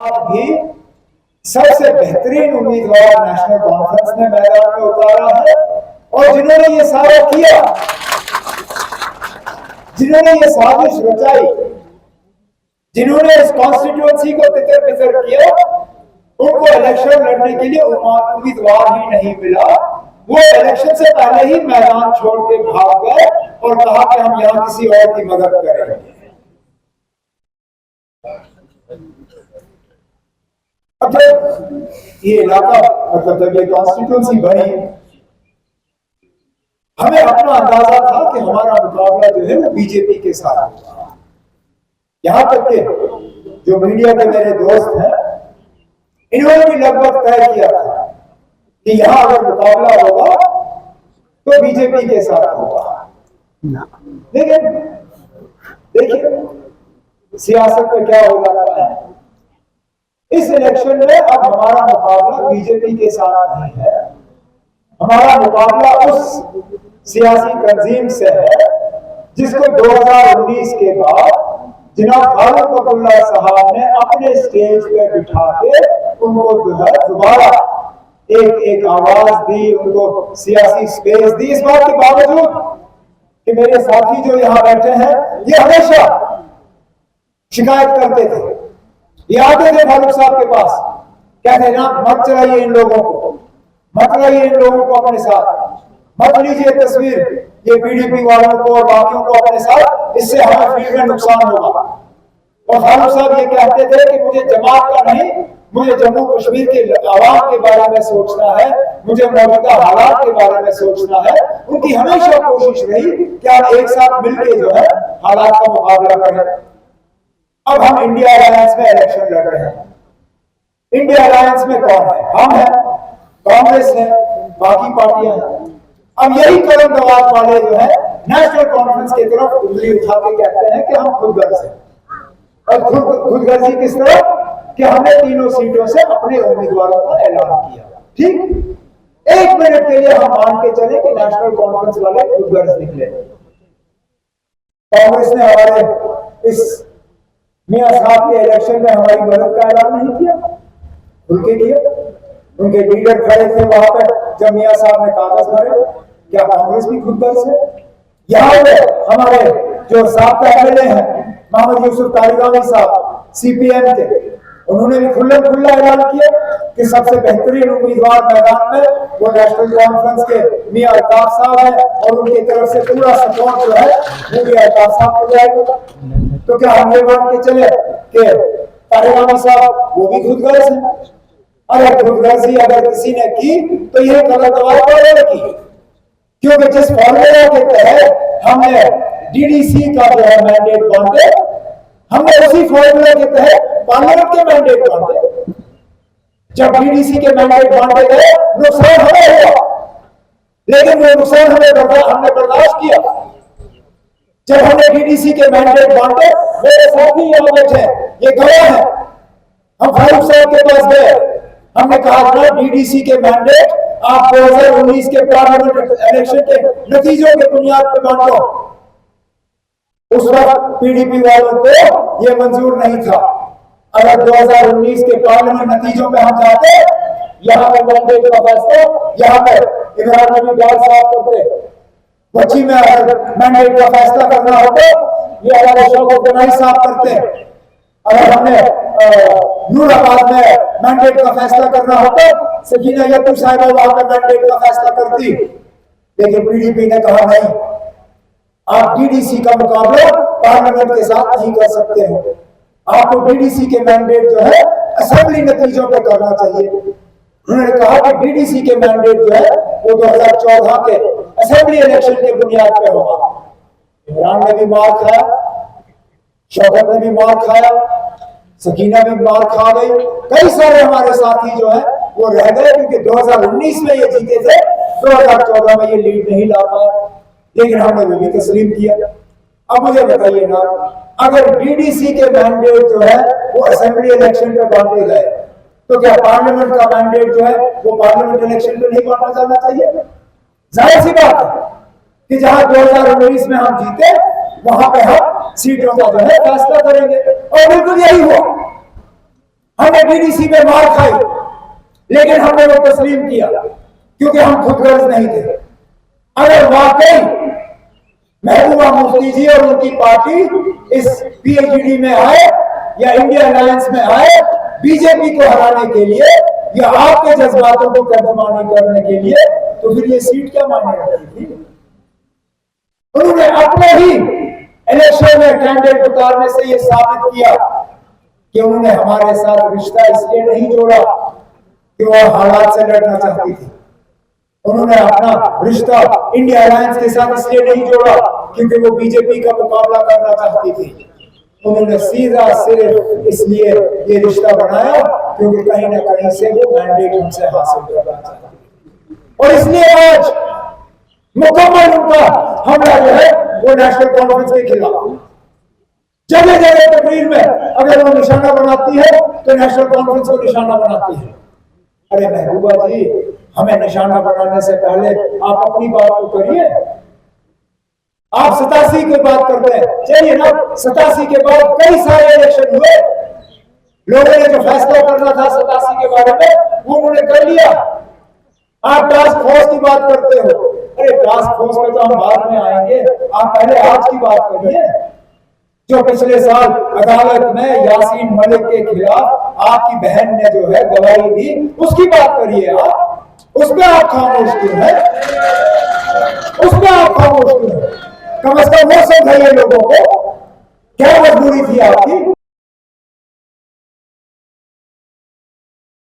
भी सबसे बेहतरीन उम्मीदवार नेशनल कॉन्फ्रेंस ने मैदान में उतारा है। और जिन्होंने ये सारा किया, जिन्होंने ये साजिश रचाई, जिन्होंने इस कॉन्स्टिट्यूएंसी को तितर बितर किया, उनको इलेक्शन लड़ने के लिए उम्मीदवार ही नहीं मिला। वो इलेक्शन से पहले ही मैदान छोड़ के भाग गए और कहा कि हम यहां किसी और की मदद करेंगे। अब जब ये इलाका मतलब जब ये कॉन्स्टिट्यूएंसी बनी, हमें अपना अंदाजा था कि हमारा मुकाबला जो है वो बीजेपी के साथ होगा। यहां तक के जो मीडिया के मेरे दोस्त हैं, इन्होंने भी लगभग तय किया था कि यहां अगर मुकाबला होगा तो बीजेपी के साथ होगा। लेकिन देखिए सियासत में क्या हो जाता है। इस इलेक्शन में अब हमारा मुकाबला बीजेपी के साथ नहीं है, हमारा मुकाबला उस सियासी तंजीम से है जिसको 2019 के बाद जनाब फारूक अब्दुल्ला साहब ने अपने स्टेज पे बिठा के उनको दोबारा एक आवाज दी, उनको सियासी स्पेस दी। इस बात के बावजूद कि मेरे साथी जो यहां बैठे हैं ये हमेशा शिकायत करते थे, ये आते थे फारूक साहब के पास, कहते ना मत चलाइए इन लोगों को, मत लाइए इन लोगों को अपने साथ, मत लीजिए तस्वीर ये पीडीपी वालों को और बाकियों को अपने साथ, इससे हमें फील्ड में नुकसान होगा। और फारूक साहब ये कहते थे कि मुझे जमात का नहीं, मुझे जम्मू कश्मीर के आवाम के बारे में सोचना है, मुझे मौजूदा हालात के बारे में सोचना है। उनकी हमेशा कोशिश रही कि आप एक साथ मिलकर जो है हालात का मुकाबला करें। अब हम इंडिया अलायंस में इलेक्शन लड़ रहे हैं। इंडिया अलायंस में कौन है? हम हैं, कांग्रेस है, बाकी पार्टियां हैं। अब यही कदम दवाब वाले जो है नेशनल कॉन्फ्रेंस की तरफ उंगली उठा के कहते हैं कि हम खुदगर्ज हैं। और खुदगर्जी किस तरह कि हमने तीनों सीटों से अपने उम्मीदवारों का ऐलान किया। ठीक, एक मिनट के लिए हम मान के चले कि नेशनल कॉन्फ्रेंस वाले खुदगर्ज निकले। कांग्रेस ने हमारे इस मियां साहब के इलेक्शन में हमारी मदद का ऐलान नहीं किया, खुल के किया। उनके लीडर खड़े थे वहां पर जब मियां साहब ने कागज भरे। क्या कांग्रेस भी खुदगर्ज है? यहाँ पे हमारे जो साबका एमएलए हैं मोहम्मद यूसुफ तारिगामी साहब सीपीएम के, उन्होंने भी खुल्ला ऐलान किया कि सबसे बेहतरीन उम्मीदवार मैदान में वो नेशनल कॉन्फ्रेंस के मियां अल्ताफ साहब है और उनकी तरफ से पूरा सपोर्ट जो है वो भी अल्ताफ साहब को जाएगा। तो क्या हम ये मान के चले कि तारिगामी साहब वो भी खुदगर्ज है? अगर खुदगर्जी अगर किसी ने की तो यह गलत दवाब वाले ने की, क्योंकि जिस फॉर्मूला के तहत हमने डीडीसी का जो है मैंडेट बांटे, हमने उसी फॉर्मूला के तहत पार्लियामेंट के मैंडेट बांटे। जब डीडीसी के मैंडेट बांटे गए नुकसान हमें हुआ, लेकिन वो नुकसान हमने बर्दाश्त किया। जब हमने डीडीसी के मैंडेट बांटे, मेरे साथी यहां बैठे ये गवाह है, हम फारूक साहब के पास गए, हमने कहा था डीडीसी के मैंडेट आप 2019 के पार्लियामेंट इलेक्शन के नतीजों के बुनियाद पर बांटो। उस वक्त पीडीपी वालों को यह मंजूर नहीं था। अगर 2019 के पार्लियामेंट नतीजों पे हम जाते, यहाँ पे मैंडेट का फैसला यहाँ पे इमरान नबी डाल साहब करते, बच्ची में अगर मैंडेट का फैसला करना होता ये हमारे शौकत गनाई साहब करते। अगर हमने नूराबाद में मैंडेट का फैसला करना होता सकीना यतू साहिबा वहां पर मैंडेट का फैसला करती। लेकिन पीडीपी ने कहा नहीं, आप डीडीसी का मुकाबला पार्लियामेंट के साथ नहीं कर सकते हो, आपको डीडीसी के मैंडेट जो है असेंबली नतीजों पर करना चाहिए। उन्होंने कहा कि डीडीसी के मैंडेट जो है वो 2014 के असेंबली इलेक्शन के बुनियाद पे होगा। इमरान ने भी मार खाया, शौकत ने भी मार खाया, सकीना भी मार खा गई, कई सारे हमारे साथी जो है वो रह गए क्योंकि 2019 में ये जीते थे, 2014 में ये लीड नहीं ला पाए, लेकिन हमने वो भी तस्लीम किया। अब मुझे बताइए ना, अगर डीडीसी के मैंडेट जो है वो असेंबली इलेक्शन पे बांटे गए तो क्या पार्लियामेंट का मैंडेट जो है वो पार्लियामेंट इलेक्शन पे नहीं बांटा जाना चाहिए? जाहिर सी बात है कि जहां 2019 में हम जीते वहां पे हम सीटों का जो है फैसला करेंगे, और बिल्कुल यही हुआ। हमने डीडीसी में मार खाई, लेकिन हमने वो तस्लीम किया क्योंकि हम खुदगर्ज नहीं थे। अगर वाकई महबूबा मुफ्ती जी और उनकी पार्टी इस पीएचडी में आए या इंडिया अलायंस में आए बीजेपी को हराने के लिए या आपके जज्बातों को तर्जुमानी करने के लिए, तो फिर ये सीट क्या मायने रखती थी? उन्होंने अपने ही इलेक्शन में कैंडिडेट उतारने से ये साबित किया कि उन्होंने हमारे साथ रिश्ता इसलिए नहीं जोड़ा कि वह हालात से लड़ना चाहती थी। उन्होंने अपना रिश्ता इंडिया अलायंस के साथ इसलिए नहीं जोड़ा क्योंकि वो बीजेपी का मुकाबला करना चाहती थी। उन्होंने सीधा सिर्फ इसलिए ये रिश्ता बनाया क्योंकि कहीं ना कहीं से वो मैंडेट हमसे हासिल करना चाहती थी। और इसलिए आज मुकम्मल उनका हमला जो है वो नेशनल कॉन्फ्रेंस के खिलाफ, जगह जगह तकरीर में अगर वो निशाना बनाती है तो नेशनल कॉन्फ्रेंस को निशाना बनाती है। अरे महबूबा जी, हमें निशाना बनाने से पहले आप अपनी बात तो करिए। आप 87 की बात करते हैं, चलिए ना, 87 के बाद कई सारे इलेक्शन हुए, लोगों ने जो फैसला करना था 87 के बारे में वो उन्होंने कर लिया। आप टास्क फोर्स की बात करते हो, अरे टास्क फोर्स में तो हम बाद में आएंगे, आप पहले आज की बात करिए। जो पिछले साल अदालत में यासीन मलिक के खिलाफ आपकी बहन ने जो है गवाही दी, उसकी बात करिए आप। उसमें आप खामोश क्यों है? उसमें आप खामोश क्यों है? कम से कम वो समझाइए लोगों को, क्या मजबूरी थी आपकी?